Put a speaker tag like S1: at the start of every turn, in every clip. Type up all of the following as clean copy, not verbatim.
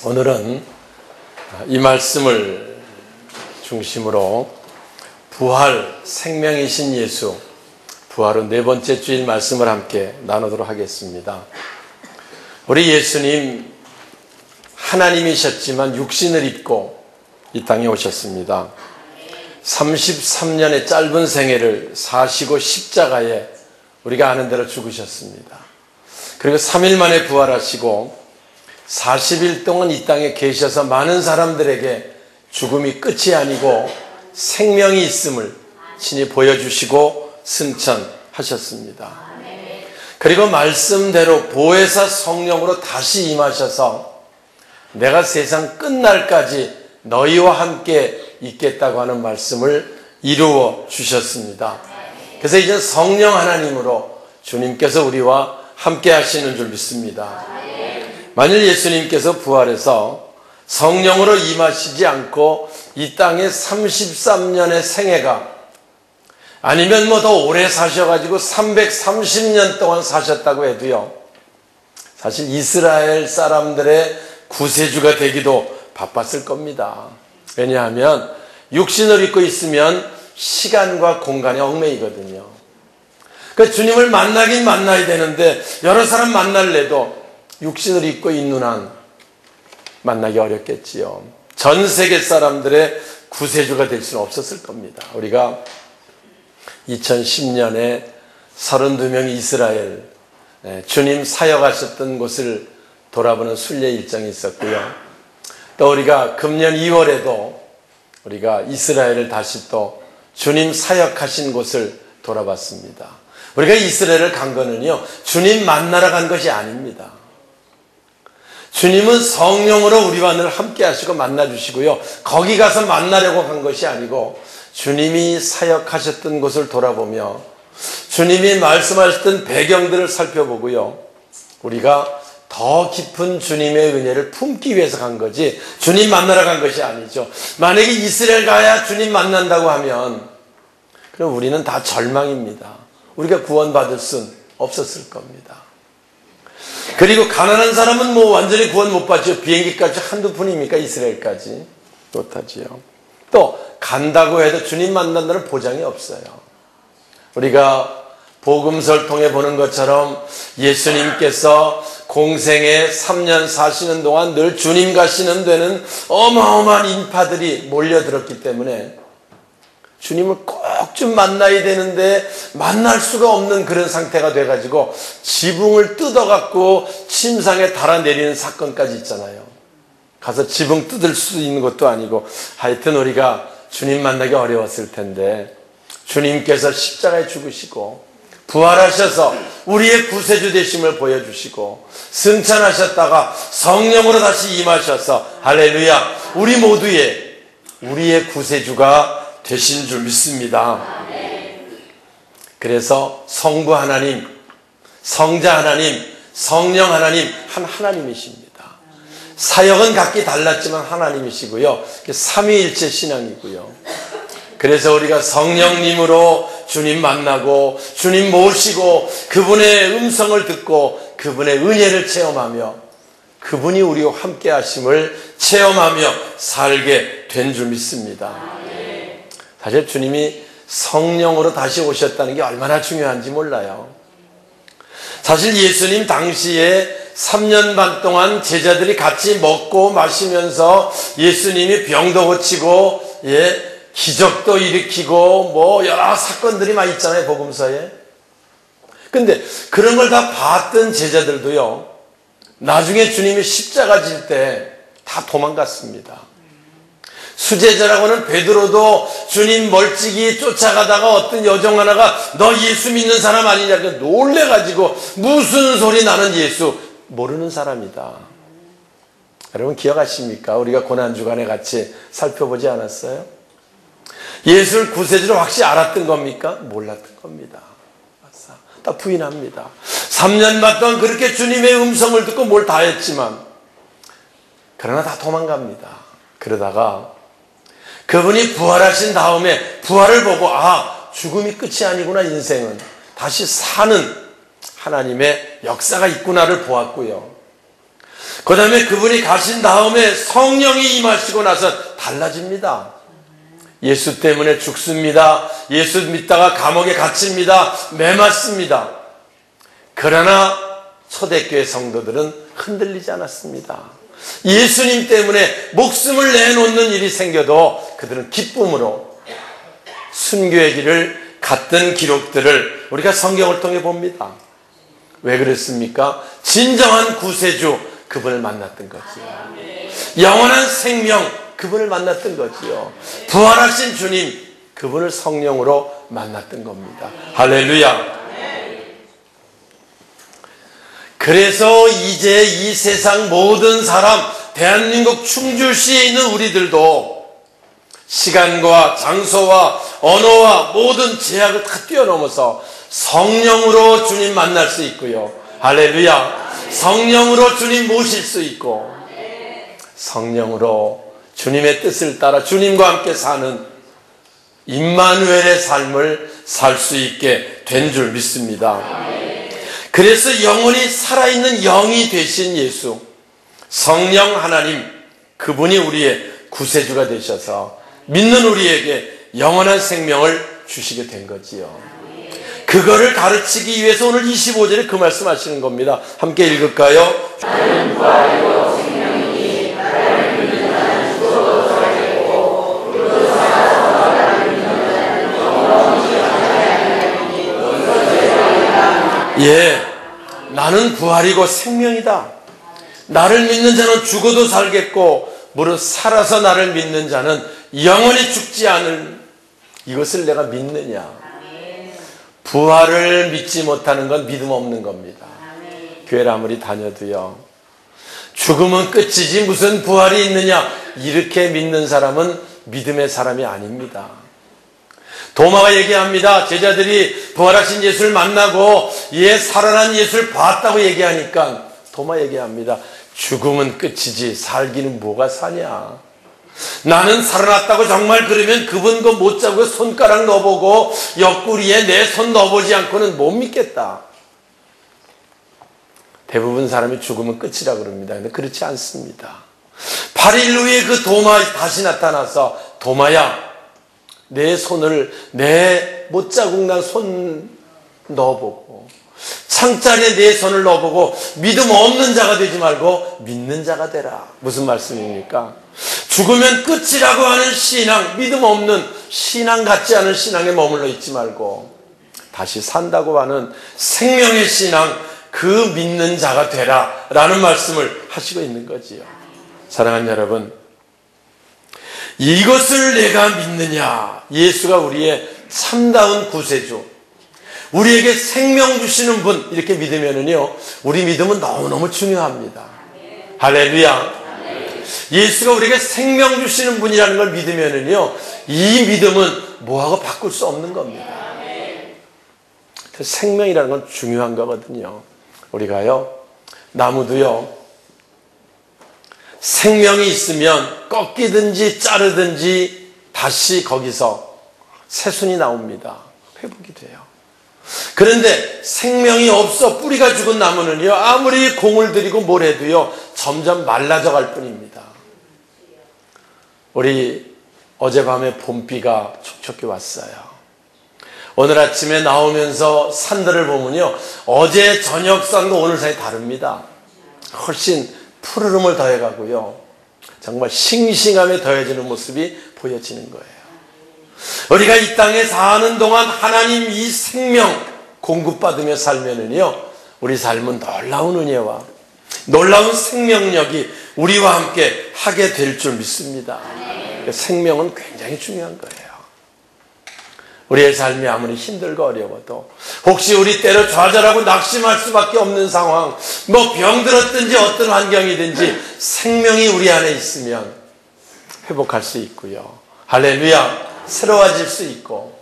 S1: 오늘은 이 말씀을 중심으로 부활, 생명이신 예수, 부활은 네 번째 주일 말씀을 함께 나누도록 하겠습니다. 우리 예수님 하나님이셨지만 육신을 입고 이 땅에 오셨습니다. 33년의 짧은 생애를 사시고 십자가에 우리가 아는 대로 죽으셨습니다. 그리고 3일 만에 부활하시고 40일 동안 이 땅에 계셔서 많은 사람들에게 죽음이 끝이 아니고 생명이 있음을 친히 보여주시고 승천하셨습니다. 그리고 말씀대로 보혜사 성령으로 다시 임하셔서 내가 세상 끝날까지 너희와 함께 있겠다고 하는 말씀을 이루어 주셨습니다. 그래서 이제 성령 하나님으로 주님께서 우리와 함께 하시는 줄 믿습니다. 만일 예수님께서 부활해서 성령으로 임하시지 않고 이 땅에 33년의 생애가 아니면 더 오래 사셔가지고 330년 동안 사셨다고 해도요, 사실 이스라엘 사람들의 구세주가 되기도 바빴을 겁니다. 왜냐하면 육신을 입고 있으면 시간과 공간에 얽매이거든요. 그러니까 주님을 만나긴 만나야 되는데 여러 사람 만날래도 육신을 입고 있는 한 만나기 어렵겠지요. 전 세계 사람들의 구세주가 될 수는 없었을 겁니다. 우리가 2010년에 32명의 이스라엘 주님 사역하셨던 곳을 돌아보는 순례 일정이 있었고요. 또 우리가 금년 2월에도 우리가 이스라엘을 다시 또 주님 사역하신 곳을 돌아봤습니다. 우리가 이스라엘을 간 거는요, 주님 만나러 간 것이 아닙니다. 주님은 성령으로 우리와 늘 함께 하시고 만나주시고요, 거기 가서 만나려고 간 것이 아니고 주님이 사역하셨던 곳을 돌아보며 주님이 말씀하셨던 배경들을 살펴보고요, 우리가 더 깊은 주님의 은혜를 품기 위해서 간 거지 주님 만나러 간 것이 아니죠. 만약에 이스라엘 가야 주님 만난다고 하면 그럼 우리는 다 절망입니다. 우리가 구원받을 순 없었을 겁니다. 그리고 가난한 사람은 완전히 구원 못 받죠. 비행기까지 한두 푼입니까? 이스라엘까지 못하지요. 또 간다고 해도 주님 만난다는 보장이 없어요. 우리가 복음서를 통해 보는 것처럼 예수님께서 공생에 3년 사시는 동안 늘 주님 가시는 데는 어마어마한 인파들이 몰려들었기 때문에 주님을 꼭 좀 만나야 되는데 만날 수가 없는 그런 상태가 돼가지고 지붕을 뜯어갖고 침상에 달아내리는 사건까지 있잖아요. 가서 지붕 뜯을 수 있는 것도 아니고 하여튼 우리가 주님 만나기 어려웠을 텐데 주님께서 십자가에 죽으시고 부활하셔서 우리의 구세주 되심을 보여주시고 승천하셨다가 성령으로 다시 임하셔서 할렐루야, 우리 모두의 우리의 구세주가 되신 줄 믿습니다. 그래서 성부 하나님, 성자 하나님, 성령 하나님, 한 하나님이십니다. 사역은 각기 달랐지만 하나님이시고요, 삼위일체 신앙이고요. 그래서 우리가 성령님으로 주님 만나고 주님 모시고 그분의 음성을 듣고 그분의 은혜를 체험하며 그분이 우리와 함께 하심을 체험하며 살게 된 줄 믿습니다. 사실 주님이 성령으로 다시 오셨다는 게 얼마나 중요한지 몰라요. 사실 예수님 당시에 3년 반 동안 제자들이 같이 먹고 마시면서 예수님이 병도 고치고 기적도 일으키고 여러 사건들이 많이 있잖아요, 복음서에. 근데 그런 걸 다 봤던 제자들도요, 나중에 주님이 십자가 질 때 다 도망갔습니다. 수제자라고는 베드로도 주님 멀찍이 쫓아가다가 어떤 여종 하나가 너 예수 믿는 사람 아니냐 놀래가지고 무슨 소리 나는 예수 모르는 사람이다. 여러분 기억하십니까? 우리가 고난주간에 같이 살펴보지 않았어요? 예수를 구세주로 확실히 알았던 겁니까? 몰랐던 겁니다. 다 부인합니다. 3년 반 동안 그렇게 주님의 음성을 듣고 뭘 다 했지만 그러나 다 도망갑니다. 그러다가 그분이 부활하신 다음에 부활을 보고 죽음이 끝이 아니구나, 인생은 다시 사는 하나님의 역사가 있구나를 보았고요. 그 다음에 그분이 가신 다음에 성령이 임하시고 나서 달라집니다. 예수 때문에 죽습니다. 예수 믿다가 감옥에 갇힙니다. 매 맞습니다. 그러나 초대교회 성도들은 흔들리지 않았습니다. 예수님 때문에 목숨을 내놓는 일이 생겨도 그들은 기쁨으로 순교의 길을 갔던 기록들을 우리가 성경을 통해 봅니다. 왜 그랬습니까? 진정한 구세주 그분을 만났던 거지요. 영원한 생명 그분을 만났던 거지요. 부활하신 주님 그분을 성령으로 만났던 겁니다. 할렐루야. 그래서 이제 이 세상 모든 사람, 대한민국 충주시에 있는 우리들도 시간과 장소와 언어와 모든 제약을 다 뛰어넘어서 성령으로 주님 만날 수 있고요. 할렐루야. 성령으로 주님 모실 수 있고 성령으로 주님의 뜻을 따라 주님과 함께 사는 임마누엘의 삶을 살 수 있게 된 줄 믿습니다. 그래서 영원히 살아있는 영이 되신 예수, 성령 하나님, 그분이 우리의 구세주가 되셔서 믿는 우리에게 영원한 생명을 주시게 된 거지요. 그거를 가르치기 위해서 오늘 25절에 그 말씀 하시는 겁니다. 함께 읽을까요? 나는 부활이요 생명이니 나를 믿는 자는 죽어도 살겠고 그도 살아서 나를 믿는 자는 영원히 살아야하리니 예, 나는 부활이고 생명이다. 나를 믿는 자는 죽어도 살겠고 무릇 살아서 나를 믿는 자는 영원히 죽지 않을 이것을 내가 믿느냐. 부활을 믿지 못하는 건 믿음 없는 겁니다. 교회를 아무리 다녀도요. 죽음은 끝이지 무슨 부활이 있느냐. 이렇게 믿는 사람은 믿음의 사람이 아닙니다. 도마가 얘기합니다. 제자들이 부활하신 예수를 만나고 살아난 예수를 봤다고 얘기하니까 도마 얘기합니다. 죽음은 끝이지 살기는 뭐가 사냐. 나는 살아났다고 정말 그러면 그분 거 못 잡고 손가락 넣어보고 옆구리에 내 손 넣어보지 않고는 못 믿겠다. 대부분 사람이 죽으면 끝이라 그럽니다. 근데 그렇지 않습니다. 8일 후에 그 도마 다시 나타나서 도마야 내 손을 내 못자국 난 손 넣어보고 창자리에 내 손을 넣어보고 믿음 없는 자가 되지 말고 믿는 자가 되라. 무슨 말씀입니까? 죽으면 끝이라고 하는 신앙, 믿음 없는 신앙 같지 않은 신앙에 머물러 있지 말고 다시 산다고 하는 생명의 신앙, 그 믿는 자가 되라 라는 말씀을 하시고 있는 거지요. 사랑하는 여러분, 이것을 내가 믿느냐. 예수가 우리의 참다운 구세주, 우리에게 생명 주시는 분, 이렇게 믿으면은요 우리 믿음은 너무너무 중요합니다. 할렐루야. 예수가 우리에게 생명 주시는 분이라는 걸 믿으면은요 이 믿음은 뭐하고 바꿀 수 없는 겁니다. 생명이라는 건 중요한 거거든요. 우리가요 나무도요 생명이 있으면 꺾이든지 자르든지 다시 거기서 새순이 나옵니다. 회복이 돼요. 그런데 생명이 없어 뿌리가 죽은 나무는요 아무리 공을 들이고 뭘 해도요 점점 말라져 갈 뿐입니다. 우리 어젯밤에 봄비가 촉촉히 왔어요. 오늘 아침에 나오면서 산들을 보면요 어제 저녁 산과 오늘 산이 다릅니다. 훨씬 푸르름을 더해가고요 정말 싱싱함에 더해지는 모습이 보여지는 거예요. 우리가 이 땅에 사는 동안 하나님 이 생명 공급받으며 살면은요 우리 삶은 놀라운 은혜와 놀라운 생명력이 우리와 함께 하게 될 줄 믿습니다. 생명은 굉장히 중요한 거예요. 우리의 삶이 아무리 힘들고 어려워도 혹시 우리 때로 좌절하고 낙심할 수밖에 없는 상황, 뭐 병들었든지 어떤 환경이든지 생명이 우리 안에 있으면 회복할 수 있고요. 할렐루야. 새로워질 수 있고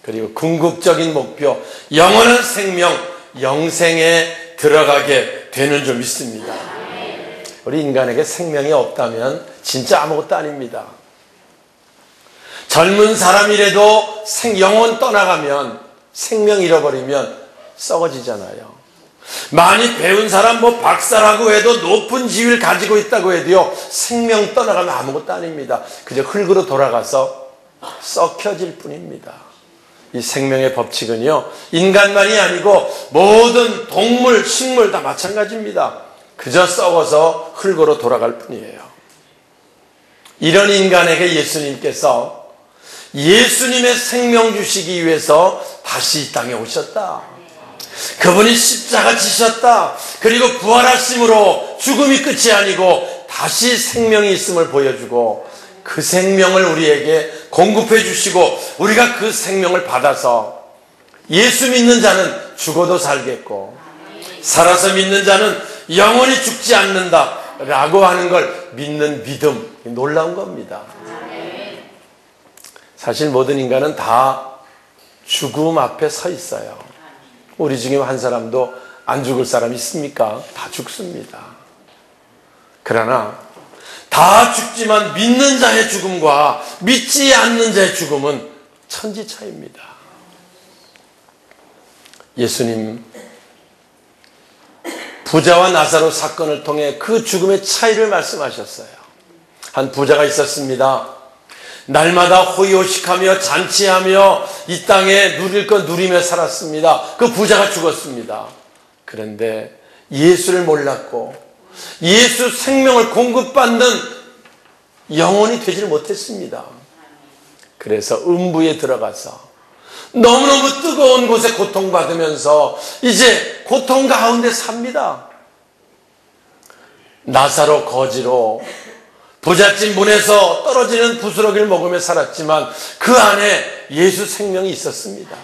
S1: 그리고 궁극적인 목표 영원한 생명 영생에 들어가게 되는 줄 믿습니다. 우리 인간에게 생명이 없다면 진짜 아무것도 아닙니다. 젊은 사람이라도 영혼 떠나가면 생명 잃어버리면 썩어지잖아요. 많이 배운 사람, 박사라고 해도 높은 지위를 가지고 있다고 해도요, 생명 떠나가면 아무것도 아닙니다. 그저 흙으로 돌아가서 썩혀질 뿐입니다. 이 생명의 법칙은요, 인간만이 아니고 모든 동물, 식물 다 마찬가지입니다. 그저 썩어서 흙으로 돌아갈 뿐이에요. 이런 인간에게 예수님께서 예수님의 생명 주시기 위해서 다시 이 땅에 오셨다. 그분이 십자가 지셨다. 그리고 부활하심으로 죽음이 끝이 아니고 다시 생명이 있음을 보여주고 그 생명을 우리에게 공급해 주시고 우리가 그 생명을 받아서 예수 믿는 자는 죽어도 살겠고 살아서 믿는 자는 영원히 죽지 않는다 라고 하는 걸 믿는 믿음, 놀라운 겁니다. 사실 모든 인간은 다 죽음 앞에 서 있어요. 우리 중에 한 사람도 안 죽을 사람 있습니까? 다 죽습니다. 그러나 다 죽지만 믿는 자의 죽음과 믿지 않는 자의 죽음은 천지 차이입니다. 예수님 부자와 나사로 사건을 통해 그 죽음의 차이를 말씀하셨어요. 한 부자가 있었습니다. 날마다 호의호식하며 잔치하며 이 땅에 누릴 것 누리며 살았습니다. 그 부자가 죽었습니다. 그런데 예수를 몰랐고 예수 생명을 공급받는 영혼이 되지를 못했습니다. 그래서 음부에 들어가서 너무너무 뜨거운 곳에 고통받으면서 이제 고통 가운데 삽니다. 나사로 거지로 부잣집 문에서 떨어지는 부스러기를 먹으며 살았지만 그 안에 예수 생명이 있었습니다.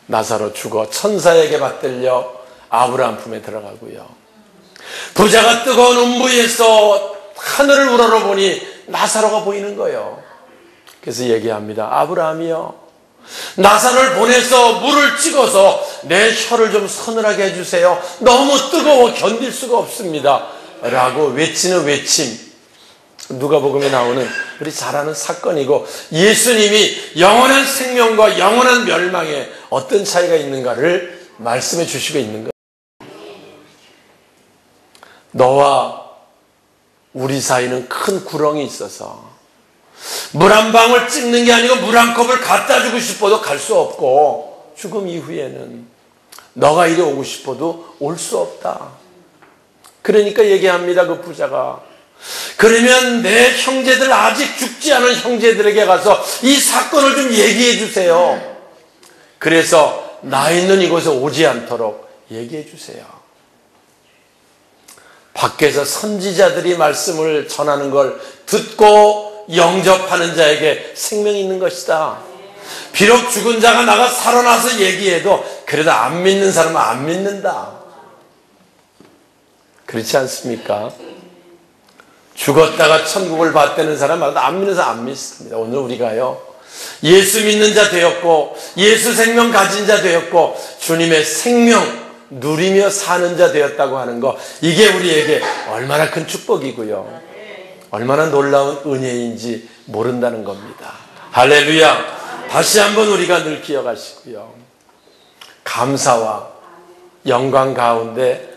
S1: 나사로 죽어 천사에게 받들려 아브라함 품에 들어가고요. 부자가 뜨거운 음부에서 하늘을 우러러보니 나사로가 보이는 거예요. 그래서 얘기합니다. 아브라함이요, 나사로를 보내서 물을 찍어서 내 혀를 좀 서늘하게 해주세요. 너무 뜨거워 견딜 수가 없습니다. 라고 외치는 외침. 누가복음에 나오는 우리 잘 아는 사건이고 예수님이 영원한 생명과 영원한 멸망에 어떤 차이가 있는가를 말씀해 주시고 있는 거예요. 너와 우리 사이는 큰 구렁이 있어서 물 한 방울 찍는 게 아니고 물 한 컵을 갖다 주고 싶어도 갈 수 없고 죽음 이후에는 너가 이리 오고 싶어도 올 수 없다. 그러니까 얘기합니다. 그 부자가 그러면 내 형제들, 아직 죽지 않은 형제들에게 가서 이 사건을 좀 얘기해 주세요. 그래서 나 있는 이곳에 오지 않도록 얘기해 주세요. 밖에서 선지자들이 말씀을 전하는 걸 듣고 영접하는 자에게 생명이 있는 것이다. 비록 죽은 자가 나가 살아나서 얘기해도 그래도 안 믿는 사람은 안 믿는다. 그렇지 않습니까? 죽었다가 천국을 받다는 사람마다 안 믿는 사람 안 믿습니다. 오늘 우리가요, 예수 믿는 자 되었고 예수 생명 가진 자 되었고 주님의 생명 누리며 사는 자 되었다고 하는 거, 이게 우리에게 얼마나 큰 축복이고요, 얼마나 놀라운 은혜인지 모른다는 겁니다. 할렐루야. 다시 한번 우리가 늘 기억하시고요, 감사와 영광 가운데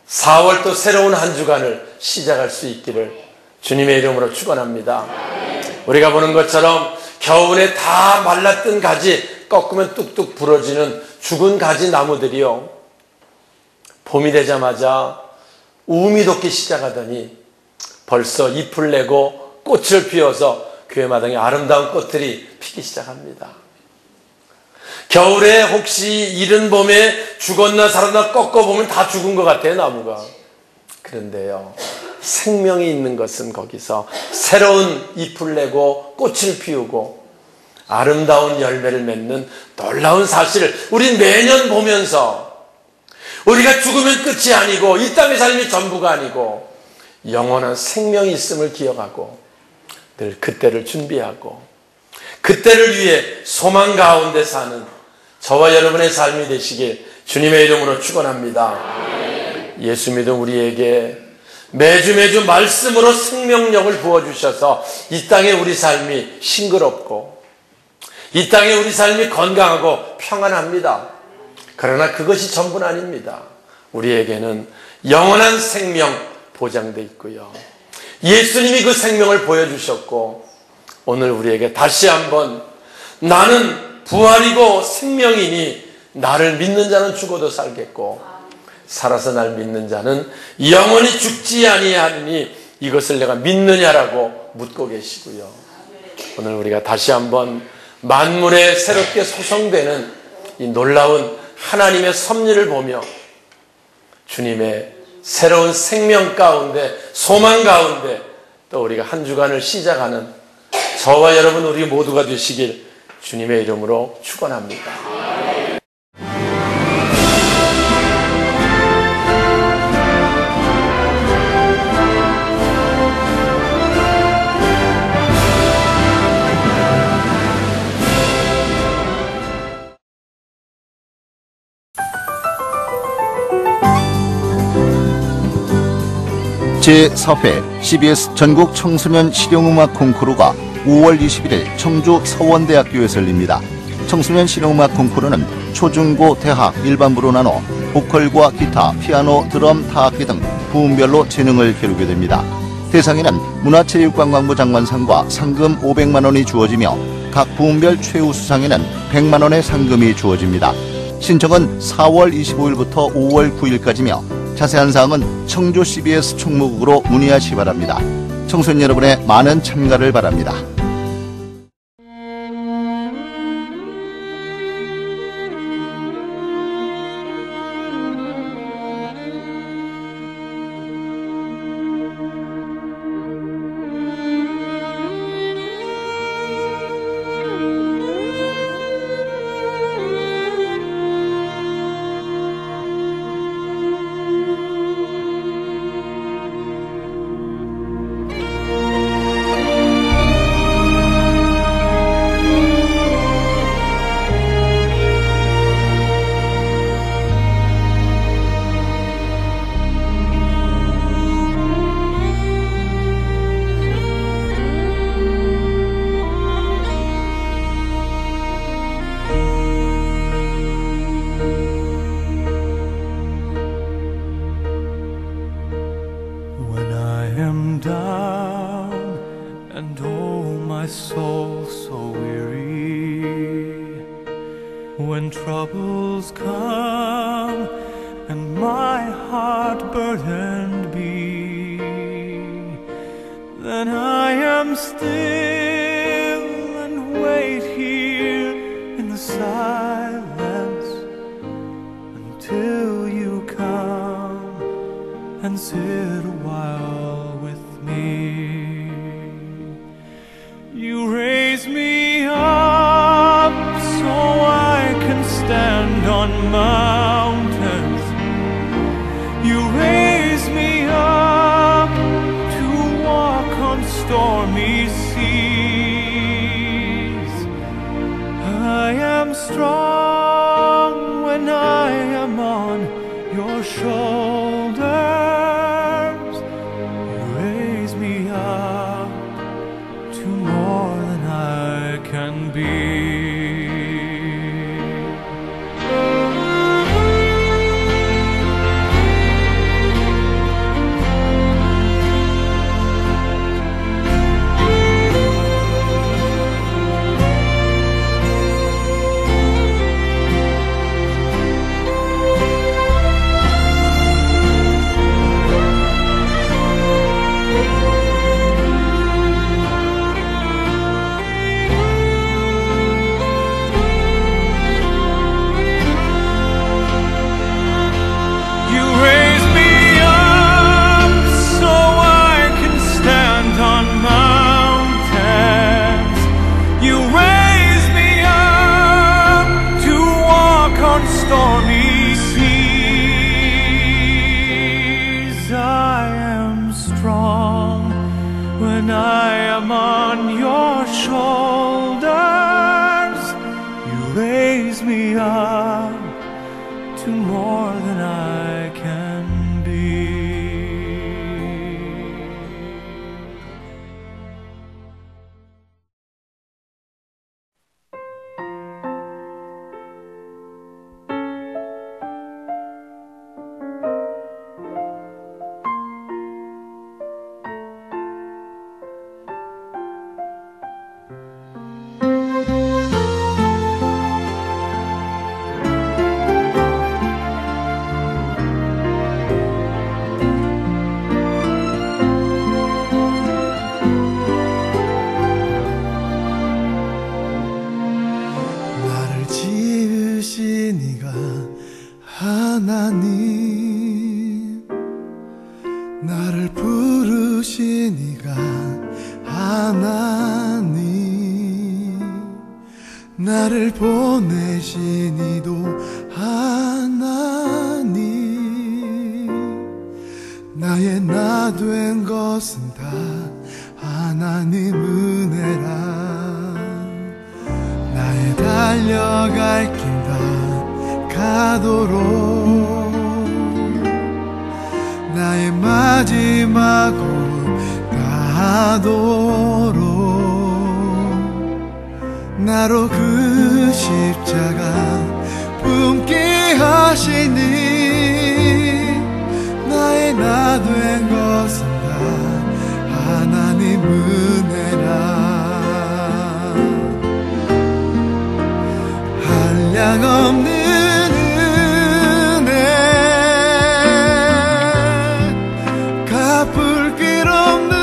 S1: 4월 또 새로운 한 주간을 시작할 수 있기를 주님의 이름으로 축원합니다. 우리가 보는 것처럼 겨울에 다 말랐던 가지 꺾으면 뚝뚝 부러지는 죽은 가지 나무들이요, 봄이 되자마자 우미 돋기 시작하더니 벌써 잎을 내고 꽃을 피워서 교회 마당에 아름다운 꽃들이 피기 시작합니다. 겨울에 혹시 이른 봄에 죽었나 살았나 꺾어보면 다 죽은 것 같아요, 나무가. 그런데요, 생명이 있는 것은 거기서 새로운 잎을 내고 꽃을 피우고 아름다운 열매를 맺는 놀라운 사실을 우린 매년 보면서, 우리가 죽으면 끝이 아니고 이 땅의 삶이 전부가 아니고 영원한 생명이 있음을 기억하고 늘 그때를 준비하고 그때를 위해 소망 가운데 사는 저와 여러분의 삶이 되시길 주님의 이름으로 축원합니다. 예수 믿은 우리에게 매주 말씀으로 생명력을 부어주셔서 이 땅에 우리 삶이 싱그럽고 이 땅에 우리 삶이 건강하고 평안합니다. 그러나 그것이 전부는 아닙니다. 우리에게는 영원한 생명 보장되어 있고요. 예수님이 그 생명을 보여주셨고 오늘 우리에게 다시 한번 나는 부활이고 생명이니 나를 믿는 자는 죽어도 살겠고 살아서 날 믿는 자는 영원히 죽지 아니하리니 이것을 내가 믿느냐라고 묻고 계시고요. 오늘 우리가 다시 한번 만물에 새롭게 소성되는 이 놀라운 하나님의 섭리를 보며 주님의 새로운 생명 가운데 소망 가운데 또 우리가 한 주간을 시작하는 저와 여러분 우리 모두가 되시길 주님의 이름으로 축원합니다.
S2: 제4회 CBS 전국 청소년 실용음악 콩쿠르가 5월 21일 청주 서원대학교에서 열립니다. 청소년 실용음악 콩쿠르는 초중고 대학 일반부로 나눠 보컬과 기타, 피아노, 드럼, 타악기 등 부문별로 재능을 겨루게 됩니다. 대상에는 문화체육관광부 장관상과 상금 500만 원이 주어지며 각 부문별 최우수상에는 100만 원의 상금이 주어집니다. 신청은 4월 25일부터 5월 9일까지며 자세한 사항은 청주 CBS 총무국으로 문의하시 바랍니다. 청소년 여러분의 많은 참가를 바랍니다.
S3: When troubles come and my heart burdened be, then I am still and wait here in the silence until you come and sit a while with me. You raise me up so I can stand on mountains. You raise me up to walk on stormy seas. I am strong when I am on your shoulders. You raise me up to more than I can be. Stormy seas, I am strong when I am on your shoulders. You raise me up to more than I can be. 나를 보내신 이도 하나님, 나의 나 된 것은 다 하나님 은혜라. 나의 달려갈 길 다 가도록, 나의 마지막 곳 다하도록, 나로 그 십자가 품게 하시니, 나의 나 된 것은 다 하나님 은혜라. 한량없는 은혜, 갚을 길 없는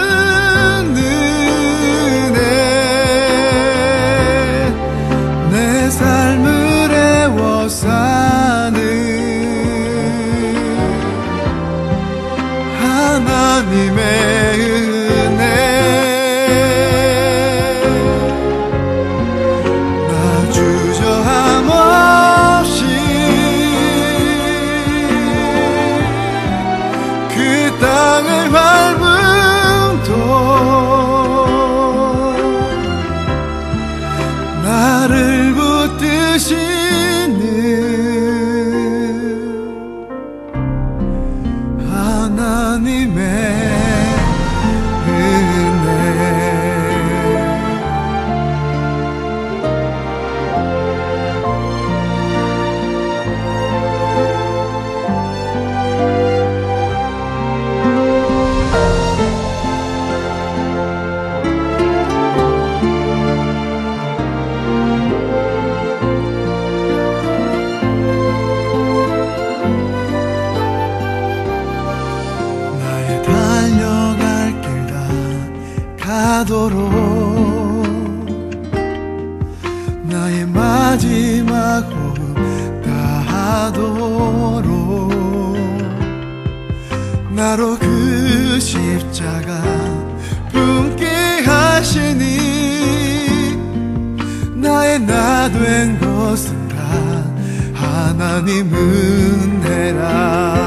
S3: 은혜, 내 삶을 애워싸는 하나님의 은혜. 나 주저함 없이 그 땅을 밟음도 나를 붙드시는 하나님의 은혜. 나의 달려갈 길 다 가도록, 나의 마지막 호흡 다하도록, 나로 그 십자가 품게 하시니, 나의 나 된 것은 다 하나님 은혜라.